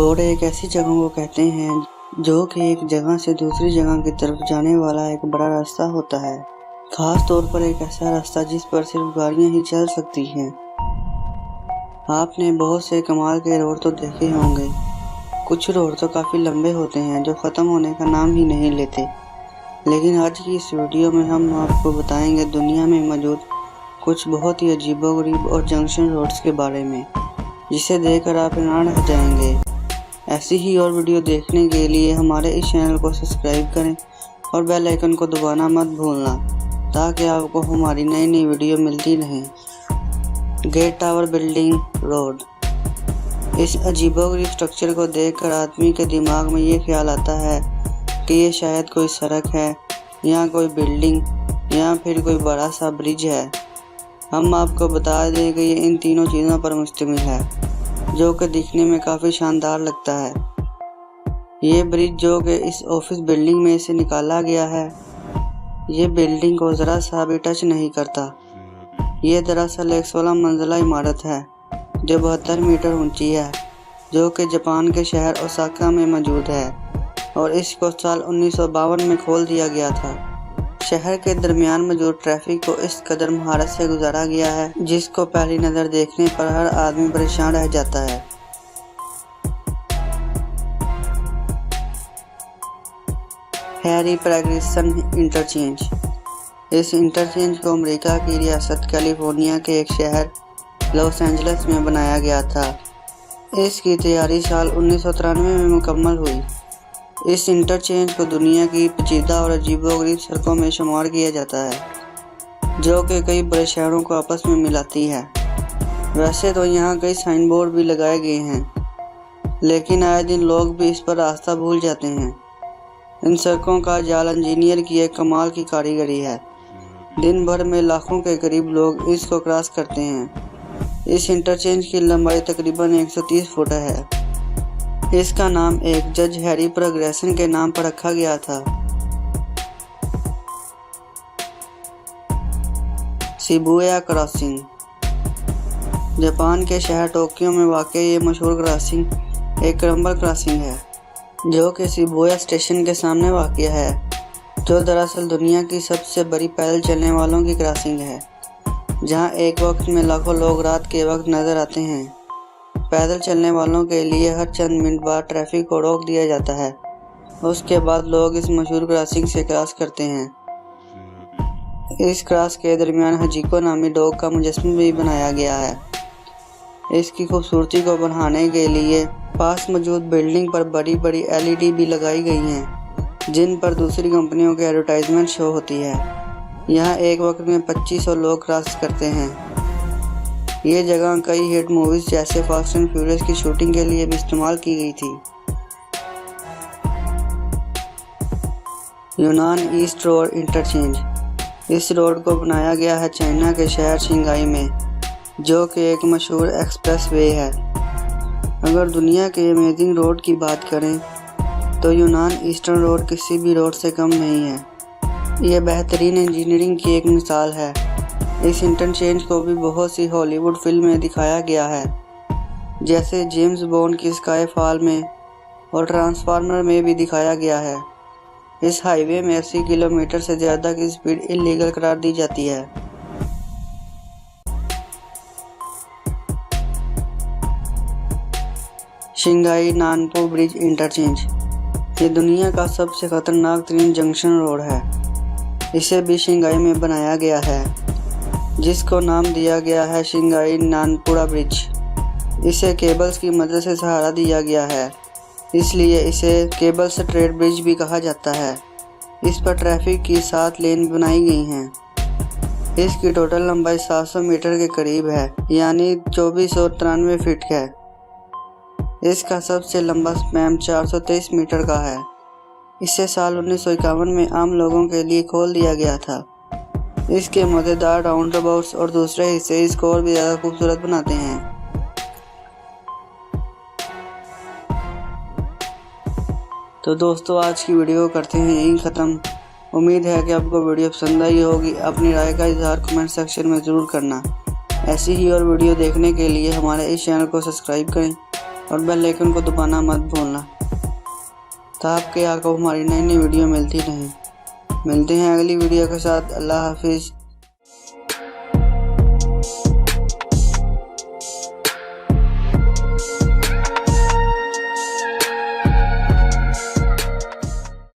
Road एक ऐसी जगह को कहते हैं जो कि एक जगह से दूसरी जगह की तरफ जाने वाला एक बड़ा रास्ता होता है। खास तौर पर एक ऐसा रास्ता जिस पर सिर्फ गाड़ियां ही चल सकती हैं। आपने बहुत से कमाल के रोड तो देखे होंगे। कुछ रोड तो काफ़ी लंबे होते हैं जो ख़त्म होने का नाम ही नहीं लेते। लेकिन आज की इस वीडियो में हम आपको बताएंगे दुनिया में मौजूद कुछ बहुत ही अजीबोगरीब और जंक्शन रोड्स के बारे में, जिसे देखकर आप हैरान रह जाएंगे। ऐसी ही और वीडियो देखने के लिए हमारे इस चैनल को सब्सक्राइब करें और बेल आइकन को दबाना मत भूलना, ताकि आपको हमारी नई नई वीडियो मिलती रहे। Gate tower building road. इस अजीबोगरीब स्ट्रक्चर को देखकर आदमी के दिमाग में ये ख्याल आता है कि ये शायद कोई सड़क है या कोई बिल्डिंग या फिर कोई बड़ा सा ब्रिज है। हम आपको बता दें कि ये इन तीनों चीज़ों पर मुश्तमिल है, जो कि दिखने में काफ़ी शानदार लगता है। ये ब्रिज जो कि इस ऑफिस बिल्डिंग में से निकाला गया है, ये बिल्डिंग को ज़रा सा भी टच नहीं करता। ये दरअसल एक 16 मंजिला इमारत है जो 72 मीटर ऊंची है, जो कि जापान के शहर ओसाका में मौजूद है और इसको साल 1952 में खोल दिया गया था। शहर के दरमियान मौजूद ट्रैफिक को इस कदर महारत से गुजारा गया है जिसको पहली नज़र देखने पर हर आदमी परेशान रह जाता है। Harry Pregerson interchange. इस इंटरचेंज को अमेरिका की रियासत कैलिफोर्निया के एक शहर लॉस एंजल्स में बनाया गया था। इसकी तैयारी साल 1993 में मुकम्मल हुई। इस इंटरचेंज को दुनिया की पेचीदा और अजीबोगरीब सड़कों में शुमार किया जाता है, जो कि कई बड़े शहरों को आपस में मिलाती है। वैसे तो यहाँ कई साइन बोर्ड भी लगाए गए हैं, लेकिन आए दिन लोग भी इस पर रास्ता भूल जाते हैं। इन सड़कों का जाल इंजीनियर की एक कमाल की कारीगरी है। दिन भर में लाखों के करीब लोग इसको क्रॉस करते हैं। इस इंटरचेंज की लंबाई तकरीबन 130 फुट है। इसका नाम एक जज हैरी प्रेग्रेसन के नाम पर रखा गया था। Shibuya crossing. जापान के शहर टोक्यो में वाक़ ये मशहूर क्रॉसिंग एक क्रम्बल क्रॉसिंग है, जो कि शिबुया स्टेशन के सामने वाक़ है, जो दरअसल दुनिया की सबसे बड़ी पैदल चलने वालों की क्रॉसिंग है, जहां एक वक्त में लाखों लोग रात के वक्त नजर आते हैं। पैदल चलने वालों के लिए हर चंद मिनट बाद ट्रैफिक को रोक दिया जाता है। उसके बाद लोग इस मशहूर क्रॉसिंग से क्रॉस करते हैं। इस क्रॉस के दरमियान हजिको नामी डॉग का मुजस्समा भी बनाया गया है। इसकी खूबसूरती को बढ़ाने के लिए पास मौजूद बिल्डिंग पर बड़ी बड़ी LED भी लगाई गई हैं, जिन पर दूसरी कंपनियों के एडवर्टाइजमेंट शो होती है। यहाँ एक वक्त में 2500 लोग क्रॉस करते हैं। ये जगह कई हिट मूवीज जैसे फास्ट एंड फ्यूरियस की शूटिंग के लिए भी इस्तेमाल की गई थी। यूनान ईस्ट रोड इंटरचेंज। इस रोड को बनाया गया है चाइना के शहर शंघाई में, जो कि एक मशहूर एक्सप्रेस वे है। अगर दुनिया के अमेजिंग रोड की बात करें तो यूनान ईस्टर्न रोड किसी भी रोड से कम नहीं है। यह बेहतरीन इंजीनियरिंग की एक मिसाल है। इस इंटरचेंज को भी बहुत सी हॉलीवुड फिल्म में दिखाया गया है, जैसे जेम्स बॉन्ड की स्काईफॉल में और ट्रांसफार्मर में भी दिखाया गया है। इस हाईवे में 80 किलोमीटर से ज़्यादा की स्पीड इलीगल करार दी जाती है। Shanghai Nanpu bridge interchange. ये दुनिया का सबसे खतरनाक तरीन जंक्शन रोड है। इसे भी शंघाई में बनाया गया है, जिसको नाम दिया गया है शंघाई नानपुरा ब्रिज। इसे केबल्स की मदद से सहारा दिया गया है, इसलिए इसे केबल स्ट्रेट ब्रिज भी कहा जाता है। इस पर ट्रैफिक की 7 लेन बनाई गई हैं। इसकी टोटल लंबाई 700 मीटर के करीब है, यानी 2493 फीट है। इसका सबसे लंबा स्पैन 423 मीटर का है। इसे साल 1951 में आम लोगों के लिए खोल दिया गया था। इसके मज़ेदार राउंड अबाउट्स और दूसरे हिस्से इसको और भी ज़्यादा खूबसूरत बनाते हैं। तो दोस्तों, आज की वीडियो करते हैं यहीं ख़त्म। उम्मीद है कि आपको वीडियो पसंद आई होगी। अपनी राय का इजहार कमेंट सेक्शन में ज़रूर करना। ऐसी ही और वीडियो देखने के लिए हमारे इस चैनल को सब्सक्राइब करें और बेल आइकन को दबाना मत भूलना ताकि आपको हमारी नई नई वीडियो मिलती रहें। मिलते हैं अगली वीडियो के साथ। अल्लाह हाफिज़।